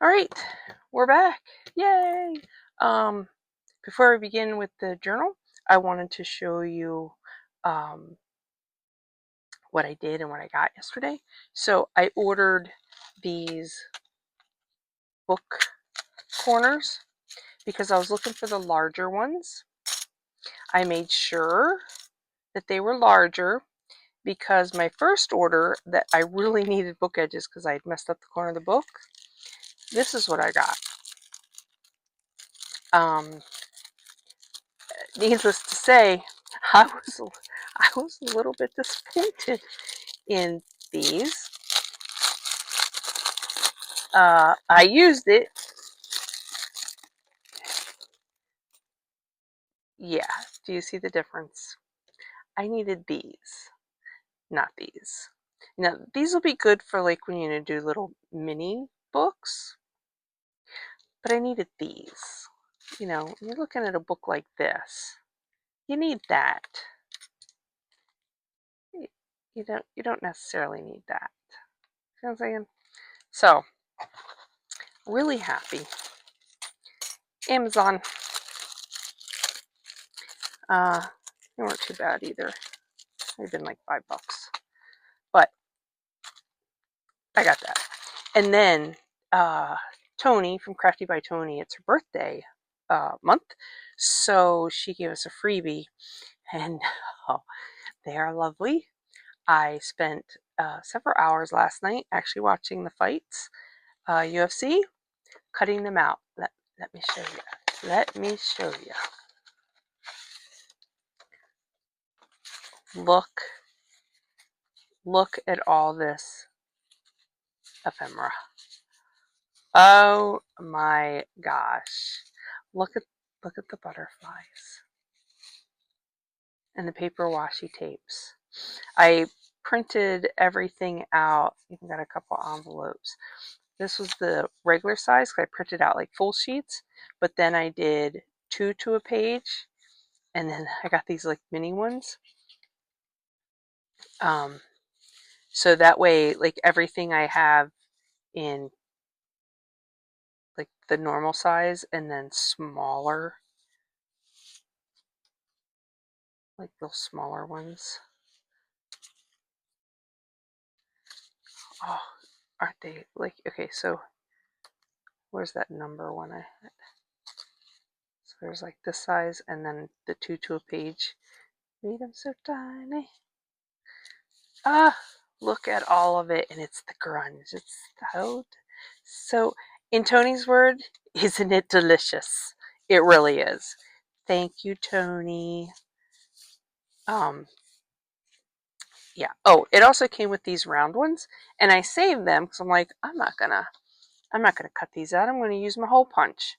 All right, we're back. Yay! Um, Before we begin with the journal, I wanted to show you um, what I did and what I got yesterday. So I ordered these book corners because I was looking for the larger ones. I made sure that they were larger because my first order that I really needed book edges because I had messed up the corner of the book. This is what I got. Um, Needless to say, I was a little bit disappointed in these. I used it. Yeah. Do you see the difference? I needed these, not these. Now these will be good for like when you do little mini books, but I needed these. When you're looking at a book like this, you need that. You don't necessarily need that. You know what I'm saying? So really happy. Amazon. They weren't too bad either. They've been like $5, but I got that. And then Tony from Crafty by Tony, it's her birthday month, so she gave us a freebie, and oh, they are lovely. I spent several hours last night actually watching the fights, UFC, cutting them out. Let me show you. Let me show you. Look at all this ephemera. Oh my gosh. Look at the butterflies and the paper washi tapes. I printed everything out. Even got a couple envelopes. This was the regular size because I printed out like full sheets, but then I did 2 to a page, and then I got these like mini ones. So that way, like everything I have in like the normal size and then smaller, like those smaller ones. Oh, aren't they like, okay, so where's that number one I had? So there's like this size and then the 2 to a page. Made them so tiny. Ah, look at all of it, and it's the grunge. It's so in Tony's word, isn't it delicious? It really is. Thank you, Tony. Um, yeah. Oh, it also came with these round ones, and I saved them because I'm like, I'm not gonna cut these out. I'm gonna use my hole punch.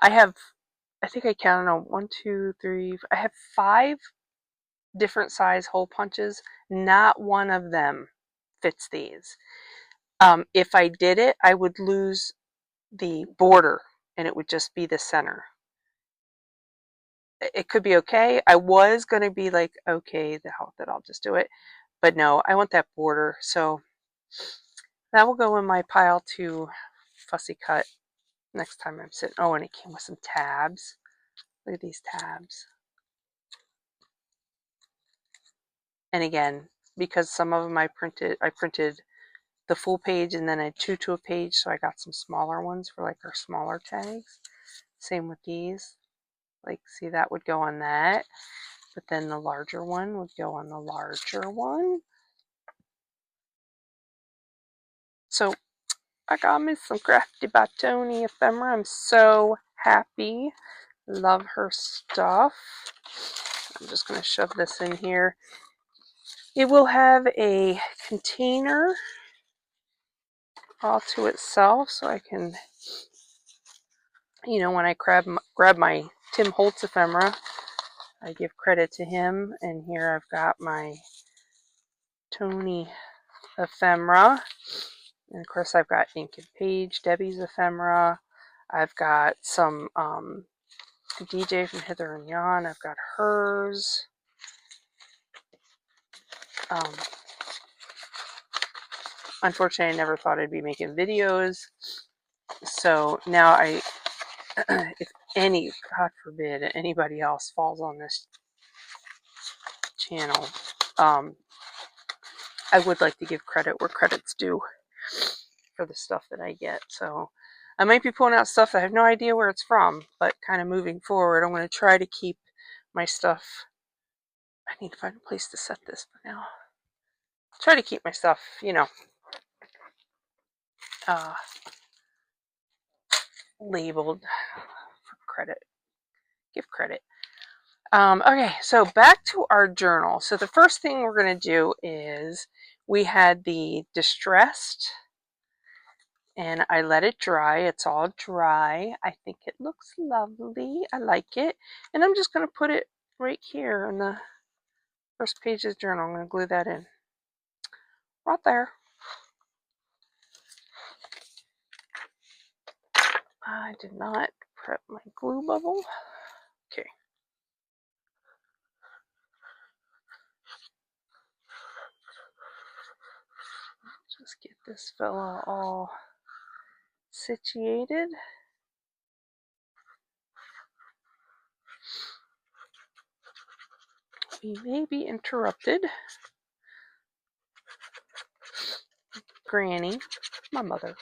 I have, I think I counted on one, two, three. I have 5 different size hole punches. Not one of them fits these. If I did it, I would lose the border and it would just be the center. It could be okay. I was going to be like, okay, that I'll just do it. But no, I want that border. So that will go in my pile to fussy cut next time I'm sitting. Oh, and it came with some tabs. Look at these tabs. And again, because some of them I printed the full page and then I 2 to a page, so I got some smaller ones for like our smaller tags. Same with these. Like, see, that would go on that, but then the larger one would go on the larger one. So I got me some Crafty by Tony ephemera. I'm so happy. Love her stuff. I'm just going to shove this in here. It will have a container all to itself, so I can, when I grab my Tim Holtz ephemera, I give credit to him. And here I've got my Tony ephemera. And of course, I've got Ink and Page, Debbie's ephemera. I've got some DJ from Hither and Yon. I've got hers. Unfortunately, I never thought I'd be making videos So now if any, God forbid, anybody else falls on this channel, I would like to give credit where credit's due for the stuff that I get. So I might be pulling out stuff that I have no idea where it's from, but kind of moving forward, I'm going to try to keep my stuff. I need to find a place to set this for now. Try to keep my stuff, labeled for credit. Give credit. Okay, so back to our journal. So the first thing we're going to do is we had the distressed, and I let it dry. It's all dry. I think it looks lovely. I like it. And I'm just going to put it right here on the first page of the journal. I'm going to glue that in. Right there. I did not prep my glue bubble. Okay. Just get this fella all situated. We may be interrupted. Granny, my mother,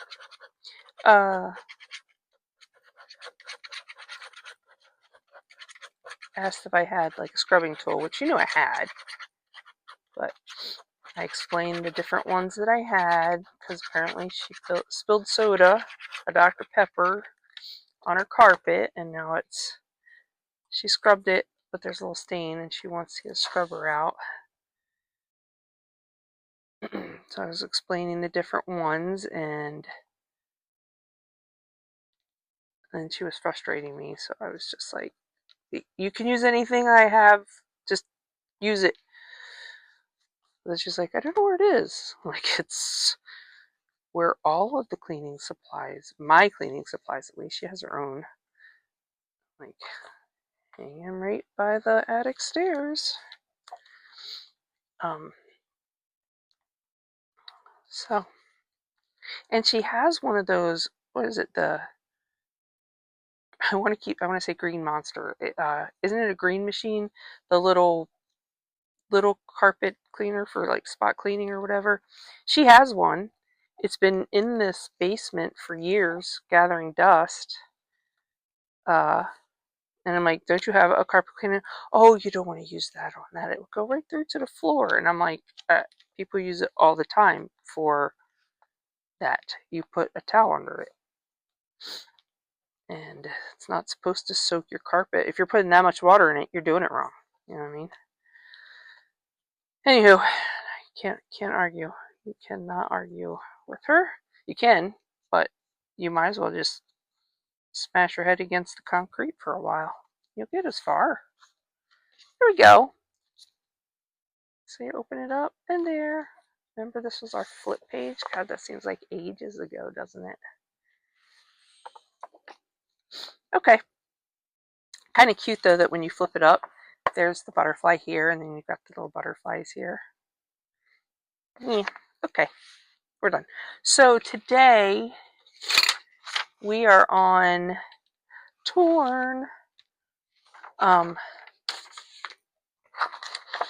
asked if I had like a scrubbing tool, which I had, but I explained the different ones that I had because apparently she spilled soda, a Dr. Pepper, on her carpet, and now she scrubbed it, but there's a little stain, and she wants to get a scrubber out. So I was explaining the different ones, and she was frustrating me, so I was just like, you can use anything I have, just use it. And she's like, I don't know where it is. Like, it's where all of the cleaning supplies, my cleaning supplies at least, she has her own, like, hanging right by the attic stairs. So, and she has one of those, what is it, I want to say Green Monster. Isn't it a green machine? The little carpet cleaner for like spot cleaning or whatever. She has one. It's been in this basement for years, gathering dust. And I'm like, don't you have a carpet cleaner? Oh, you don't want to use that on that. It would go right through to the floor. And I'm like, people use it all the time for that. You put a towel under it. And it's not supposed to soak your carpet. If you're putting that much water in it, you're doing it wrong. You know what I mean? Anywho, can't argue. You cannot argue with her. You can, but you might as well just smash your head against the concrete for a while. You'll get as far. Here we go. So you open it up, and there. Remember, this was our flip page? God, that seems like ages ago, doesn't it? Okay. Kind of cute, though, that when you flip it up, there's the butterfly here, and then you've got the little butterflies here. Yeah, okay. We're done. So today, we are on Torn.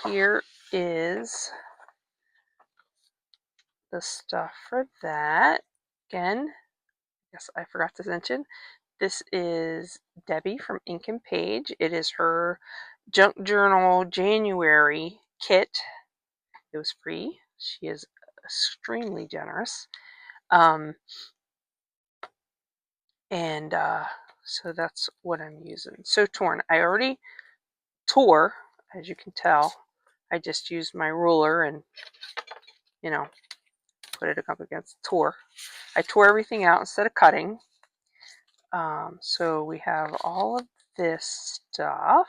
Here is the stuff for that. Again, yes, I forgot to mention, this is Debbie from Ink and Page. It is her Junk Journal January kit. It was free. She is extremely generous. So that's what I'm using. So Torn. I already tore, as you can tell. I just used my ruler and, put it up against tore. I tore everything out instead of cutting. So we have all of this stuff.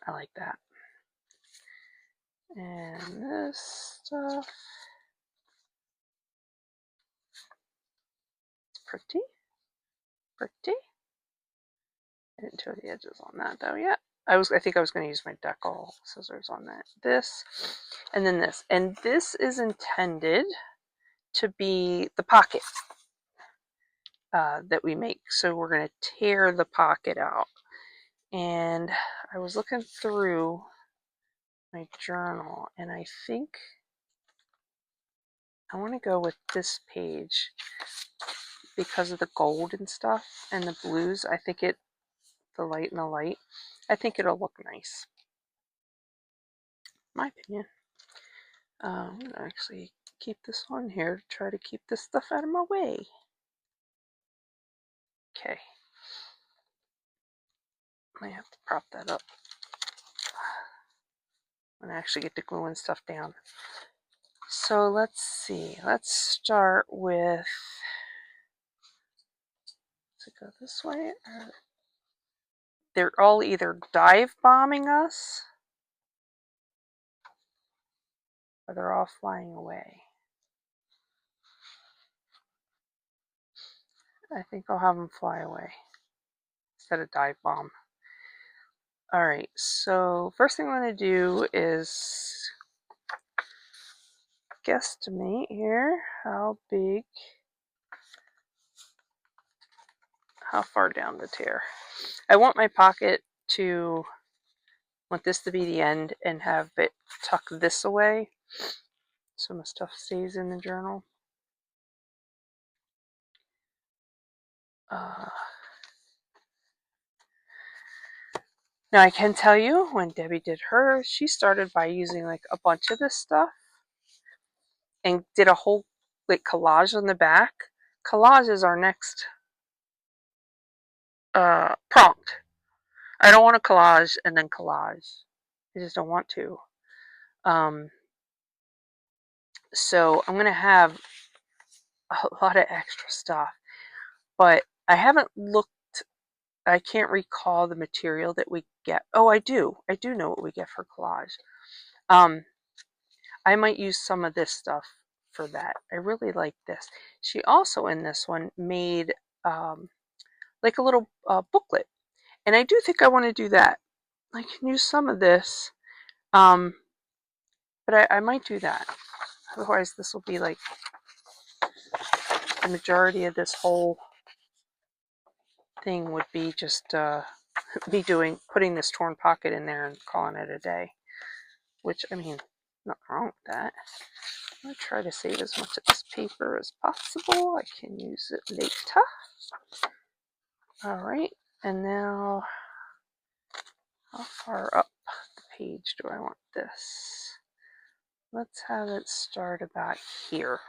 I like that. And this stuff. It's pretty. Pretty. I didn't show the edges on that though yet. I think I was going to use my decal scissors on that. This, and then this. And this is intended to be the pocket that we make. So we're going to tear the pocket out. And I was looking through my journal, and I think I want to go with this page because of the gold and stuff and the blues. I think the light and the light, I think it'll look nice. My opinion. I'm going to actually keep this on here to try to keep this stuff out of my way. Okay. Might have to prop that up when I actually get to gluing stuff down. So let's see. Let's start with, does it go this way? They're all either dive bombing us or they're all flying away. I think I'll have them fly away instead of dive bomb. All right, so first thing I'm going to do is guesstimate here how far down to tear. I want my pocket to, want this to be the end and have it tuck this away so my stuff stays in the journal. Now I can tell you when Debbie did hers, she started by using like a bunch of this stuff and did a whole like collage on the back. Collage is our next prompt. I don't want to collage and then collage. I just don't want to. So I'm gonna have a lot of extra stuff, but I haven't looked. I can't recall the material that we get. Oh, I do. I do know what we get for collage. I might use some of this stuff for that. I really like this. She also in this one made like a little booklet, and I do think I want to do that. I can use some of this, but I might do that. Otherwise, this will be like the majority of this whole thing would be just me putting this torn pocket in there and calling it a day. Which, I mean, nothing wrong with that. I'm going to try to save as much of this paper as possible. I can use it later. Alright, and now how far up the page do I want this? Let's have it start about here.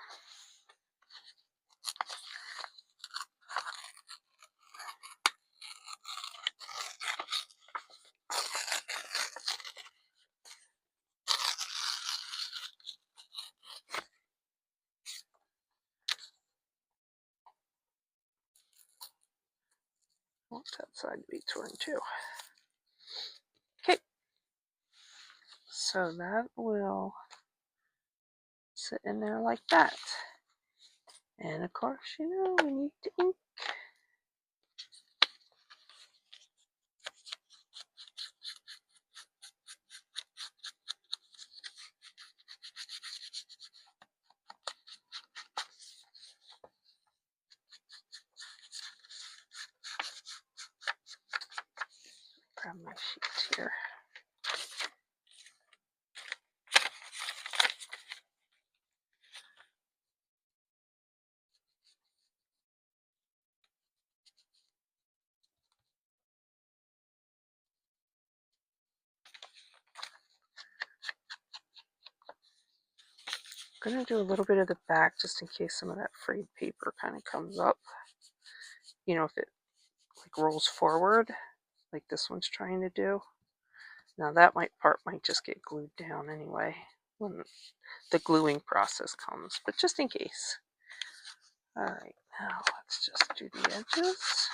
I want that side to be torn too. Okay, so that will sit in there like that. And of course, you know, we need to ink. Grab my sheets here. I'm going to do a little bit of the back just in case some of that frayed paper kind of comes up. You know, if it like rolls forward like this one's trying to do. Now that part might just get glued down anyway when the gluing process comes, but just in case. Alright, now let's just do the edges.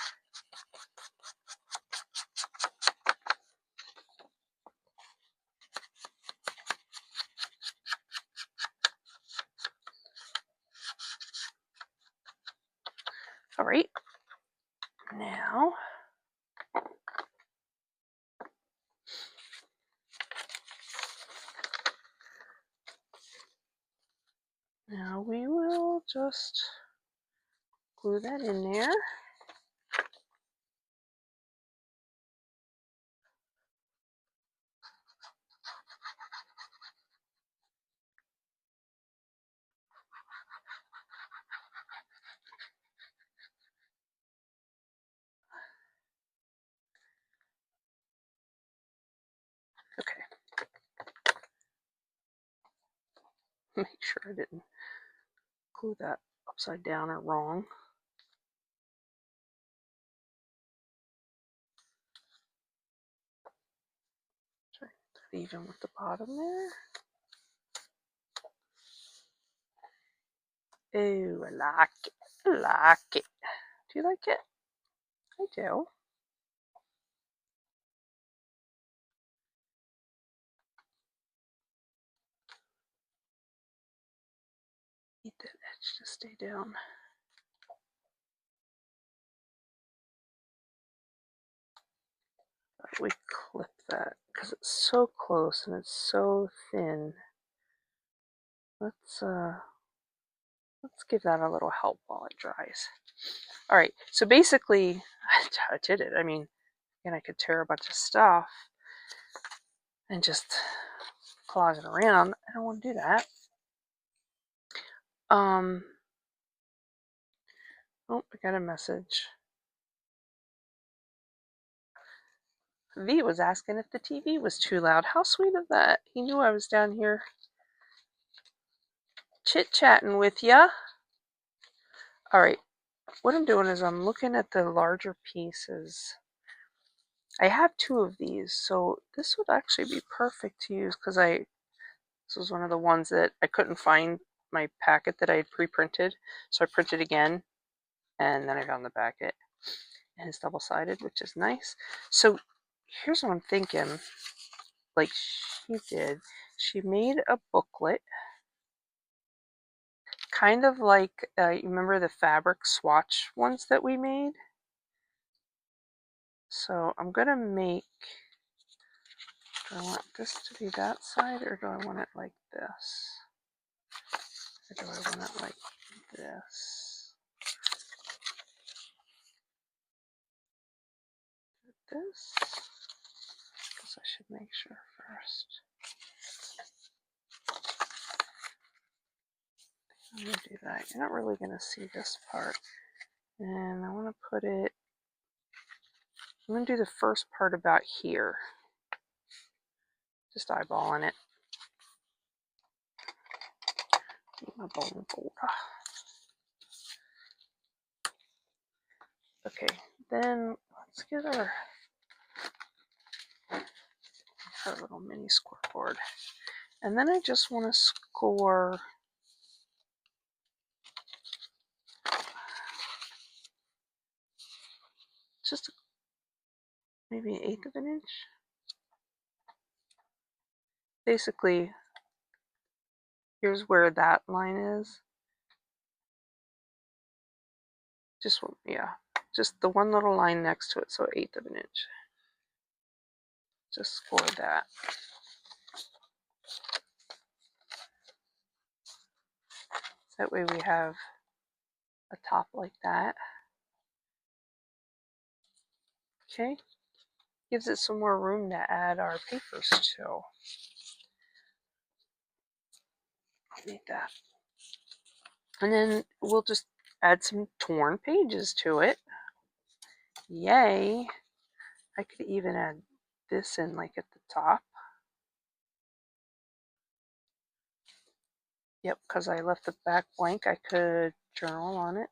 Alright, now Now we will just glue that in there. Okay. Make sure I didn't glue that upside down or wrong. Try that even with the bottom there. Oh, I like it. I like it. Do you like it? I do. Need that edge to stay down. We clip that because it's so close and it's so thin. Let's give that a little help while it dries. All right, so basically, I did it. I mean, again, I could tear a bunch of stuff and just clog it around. I don't want to do that. Oh, I got a message. V was asking if the TV was too loud. How sweet of that. He knew I was down here chit-chatting with ya. All right, what I'm doing is I'm looking at the larger pieces. I have 2 of these, so this would actually be perfect to use because this was one of the ones that I couldn't find my packet that I had pre-printed, so I printed again, and then I found the packet, and it's double-sided, which is nice. So here's what I'm thinking, like she did. She made a booklet, kind of like, you remember the fabric swatch ones that we made? So I'm gonna make, do I want this to be that side, or do I want it like this? Or do I want it like this? This? Guess I should make sure first. I'm gonna do that. You're not really gonna see this part. And I wanna put it, I'm gonna do the first part about here. Just eyeballing it. My bowling folder. Okay, then let's get her little mini scoreboard. And then I just want to score just maybe 1/8 of an inch. Basically, here's where that line is. Just one, yeah, just the one little line next to it, so 1/8 of an inch. Just score that. That way we have a top like that. Okay, gives it some more room to add our papers to. I'll need that. And then we'll just add some torn pages to it. Yay! I could even add this in like at the top. Yep, because I left the back blank, I could journal on it.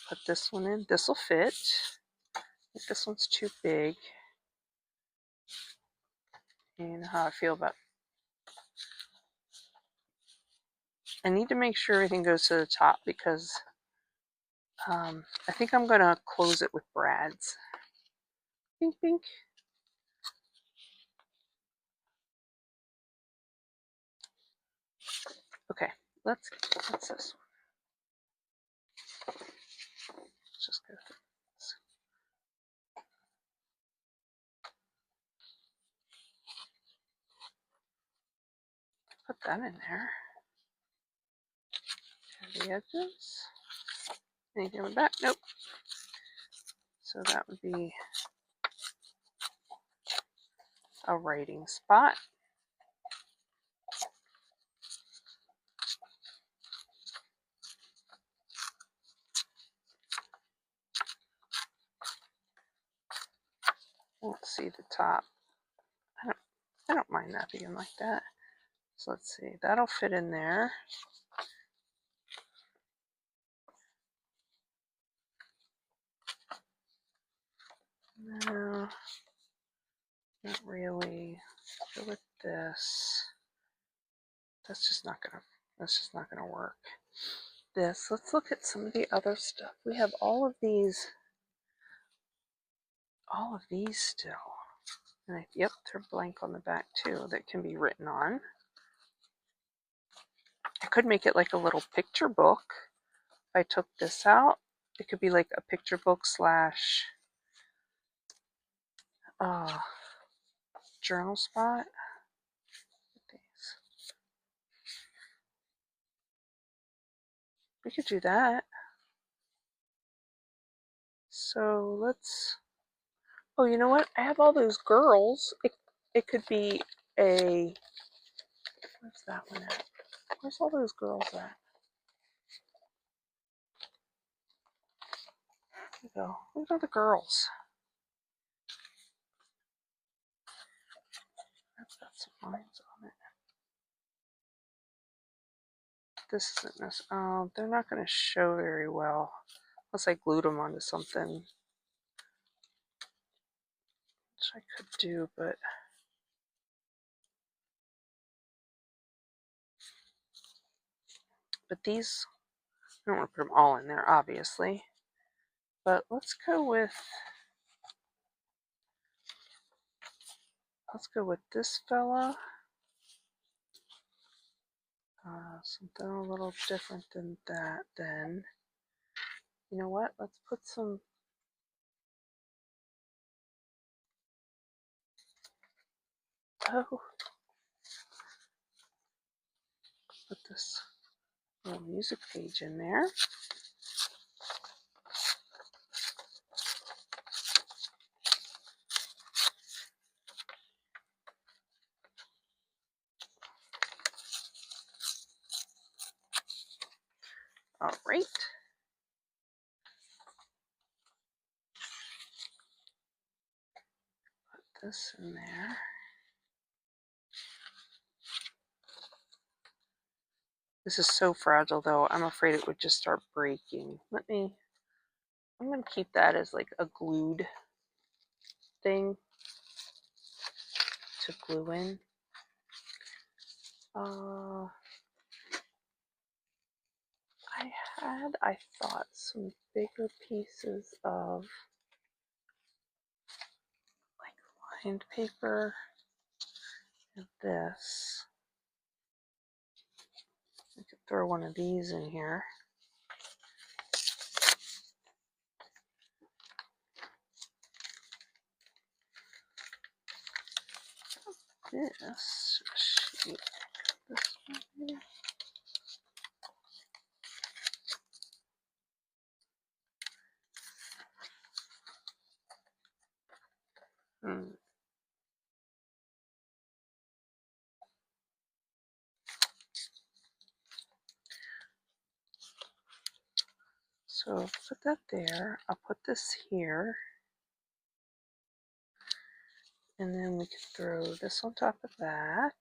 Put this one in. This will fit. If this one's too big. You know how I feel about. I need to make sure everything goes to the top because I think I'm gonna close it with brads. Bink, bink. Okay, what's this one? Let's just go through this. Put that in there. the edges. Anything on the back? Nope. So that would be a writing spot. Let's see the top. I don't mind that being like that. So let's see, that'll fit in there. No, not really. Go with this. That's just not gonna work. Let's look at some of the other stuff. We have all of these still. And yep, they're blank on the back too that can be written on. I could make it like a little picture book. If I took this out, it could be like a picture book slash journal spot. We could do that. So let's, oh, you know what? I have all those girls. It could be a, where's that one at? Where's all those girls at? There we go. Look at all the girls. That's got some lines on it. This isn't this. Oh, they're not going to show very well unless I glued them onto something, which I could do, but these, I don't want to put them all in there, obviously. But let's go with this fella. Something a little different than that. Then, you know what? Let's put some. Oh, put this little music page in there. All right. Put this in there. This is so fragile though, I'm afraid it would just start breaking. I'm going to keep that as like a glued thing to glue in. I thought some bigger pieces of like lined paper and this. I could throw one of these in here. This sheet, this one maybe. So put that there. I'll put this here. And then we can throw this on top of that.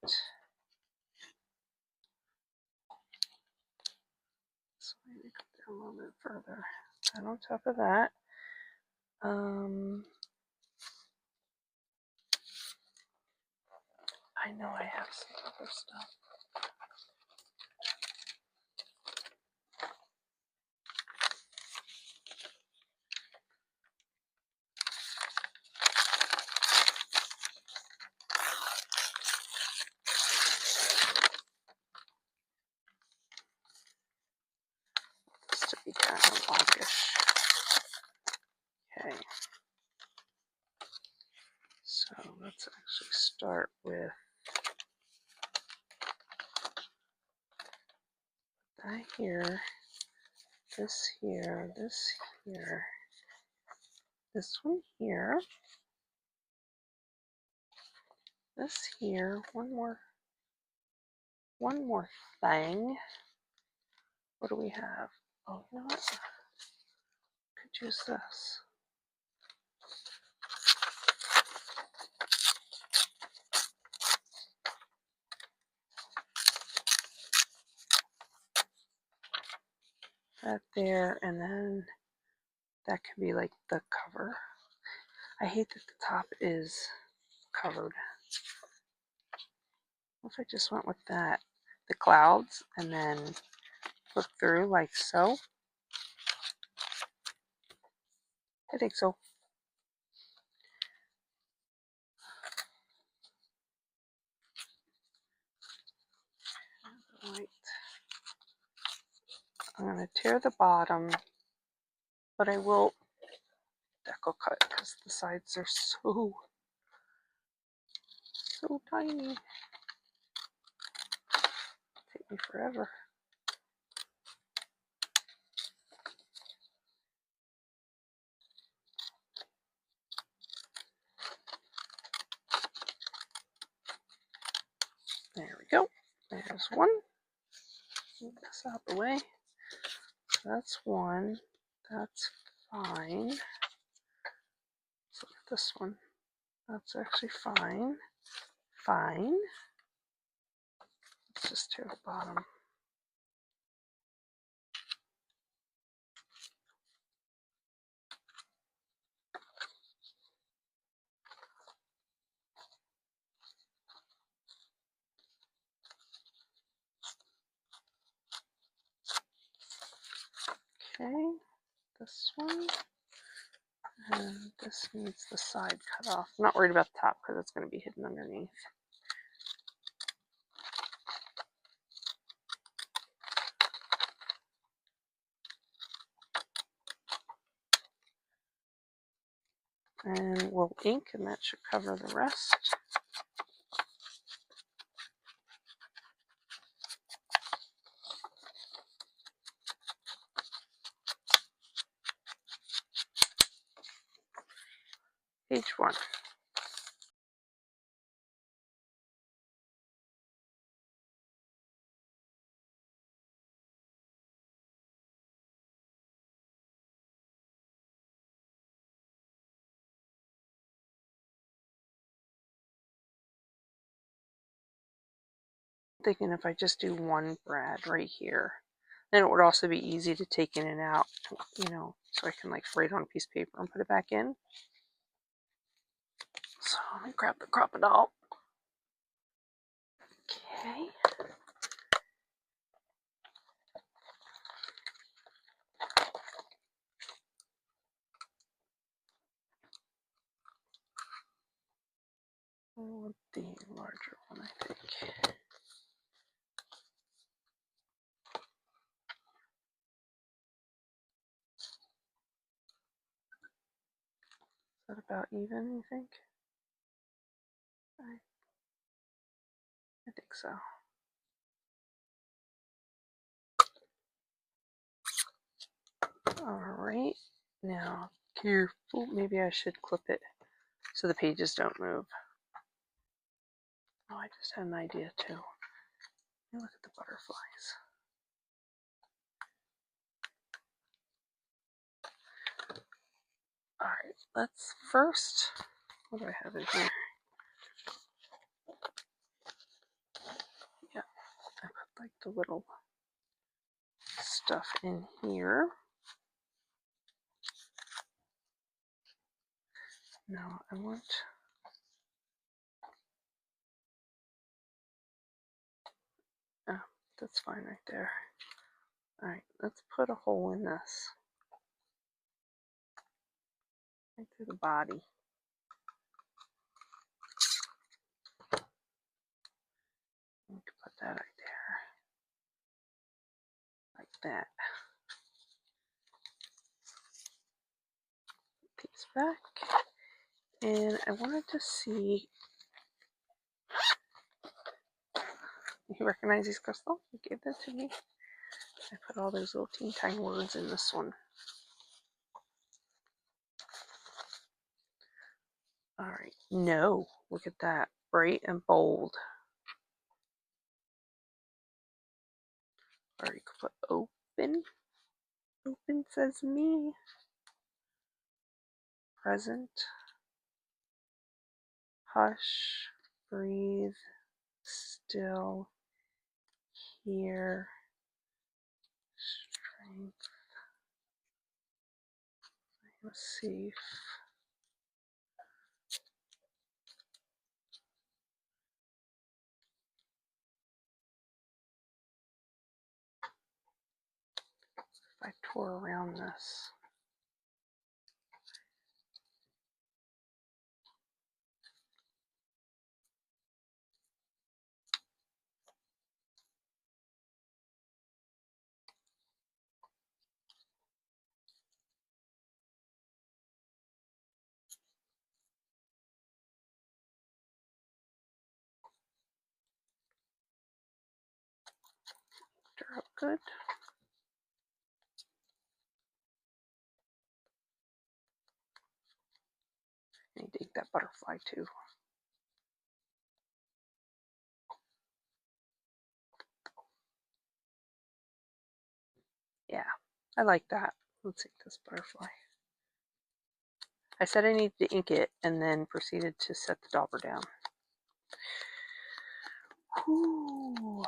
So maybe go down a little bit further. And on top of that. I know I have some other stuff. This to be kind of longish. Okay. So let's actually start with That here, this here, this here, this one here, this here, one more thing. What do we have? Oh, you know what? Could use this. That there, and then that can be like the cover. I hate that the top is covered. What if I just went with that? The clouds, and then flip through like so. I think so. Right. I'm going to tear the bottom, but I will deco cut because the sides are so tiny. Take me forever. There we go. There's one. Move this out the way. So that's one. That's fine. Let's look at this one. That's actually fine. Fine. Let's just tear the bottom. Okay, this one. And this needs the side cut off. I'm not worried about the top because it's going to be hidden underneath. And we'll ink, and that should cover the rest. Page 1. Thinking if I just do one brad right here, then it would also be easy to take in and out, so I can like write on a piece of paper and put it back in. So let me grab the Crop-A-Dile. Okay. Oh, the larger one, I think. Is that about even, you think? I think so. Alright, now careful. Maybe I should clip it so the pages don't move. Oh, I just had an idea too. Let me look at the butterflies. Alright, let's first, what do I have in here? Yeah, I put like the little stuff in here. Now I want, oh, that's fine right there. Alright, let's put a hole in this. Right through the body. We can put that right there. Like that. Piece back. And I wanted to see, you recognize these crystals? You gave them to me. I put all those little teeny tiny words in this one. All right. No, look at that. Bright and bold. Or you could put open. Open says me. Present. Hush. Breathe. Still. Here. Strength. Safe. If I tore around this. Stir up good. I need to eat that butterfly too. Yeah, I like that. Let's ink this butterfly. I said I needed to ink it and then proceeded to set the dauber down. Whew.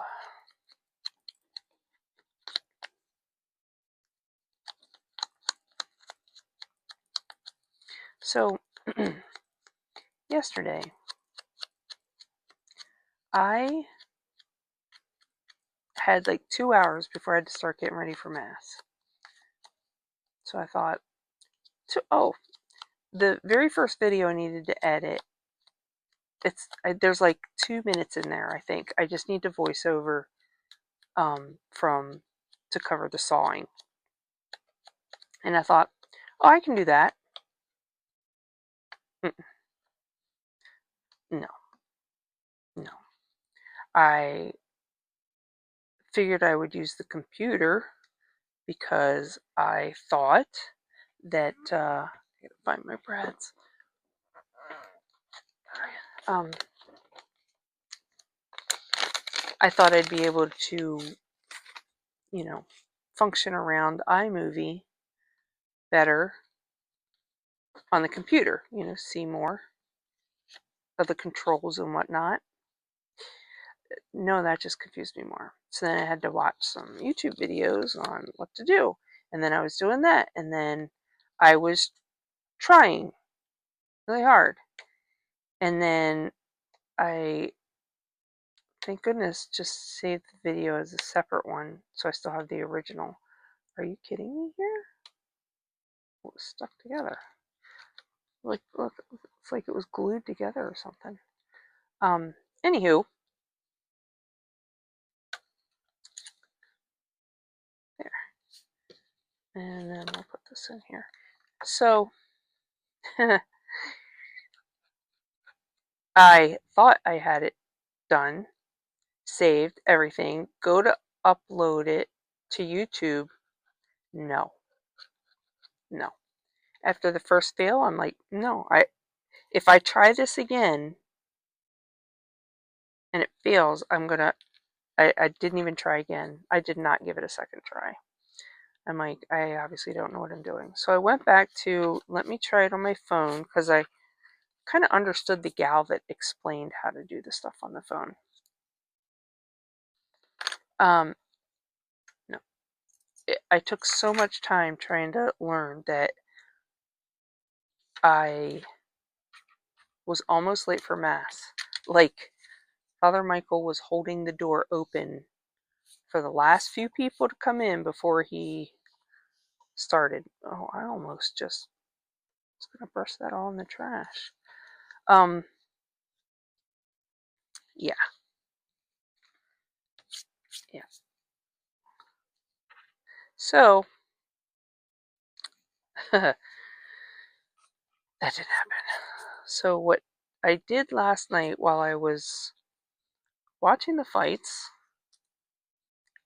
So, yesterday, I had like 2 hours before I had to start getting ready for Mass. So I thought, the very first video I needed to edit, there's like 2 minutes in there, I think. I just need to voice over to cover the sawing. And I thought, oh, I can do that. No. I figured I would use the computer because I thought that I gotta find my brads. I thought I'd be able to, function around iMovie better on the computer, see more of the controls and whatnot. No, that just confused me more. So then I had to watch some YouTube videos on what to do. And then I was doing that. And then I was trying really hard. And then I, thank goodness, just saved the video as a separate one. So I still have the original. Are you kidding me here? It was stuck together. Look, it's like it was glued together or something. Anywho, there. And then we'll put this in here. So, I thought I had it done, saved everything, go to upload it to YouTube. No. After the first fail, I'm like, no, if I try this again and it fails, I didn't even try again. I did not give it a second try. I'm like, I obviously don't know what I'm doing. So I went back to, let me try it on my phone, because I kind of understood the gal that explained how to do the stuff on the phone. No. I took so much time trying to learn that I was almost late for Mass. Like, Father Michael was holding the door open for the last few people to come in before he started. Oh, I almost just was going to brush that all in the trash. Yeah. So, that didn't happen. So what I did last night while I was watching the fights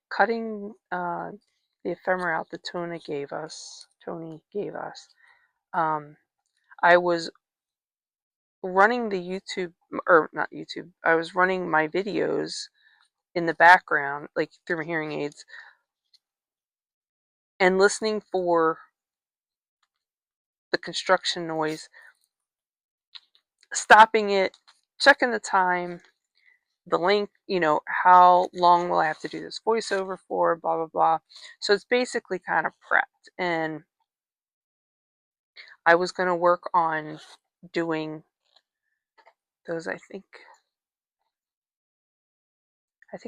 cutting the ephemera out that Tony gave us, I was running the YouTube, or not YouTube, I was running my videos in the background, like through my hearing aids, and listening for the construction noise, stopping it, checking the time, the length, how long will I have to do this voiceover for, blah, blah, blah. So it's basically kind of prepped. And I was going to work on doing those, I think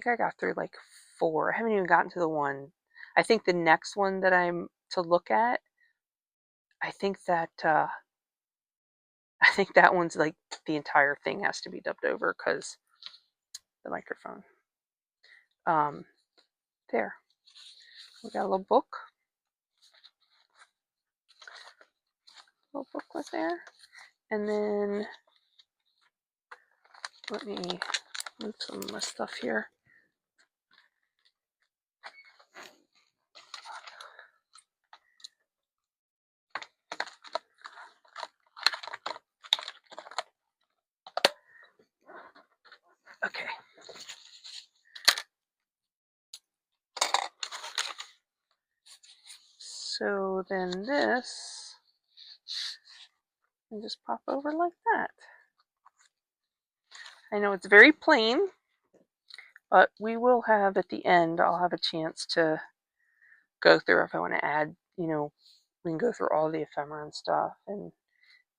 I got through like 4. I haven't even gotten to the one. I think the next one that I'm to look at, I think that I think that one's like the entire thing has to be dubbed over because the microphone. There, we got a little book. Little book was there, and then let me move some of my stuff here. Okay. So then this can just pop over like that. I know it's very plain, but we will have at the end, I'll have a chance to go through if I want to add, we can go through all the ephemera and stuff, and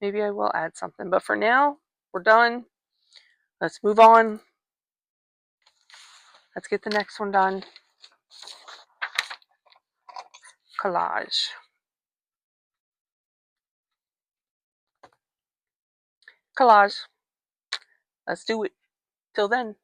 maybe I will add something. But for now, we're done. Let's move on. Let's get the next one done. Collage. Collage. Let's do it. Till then.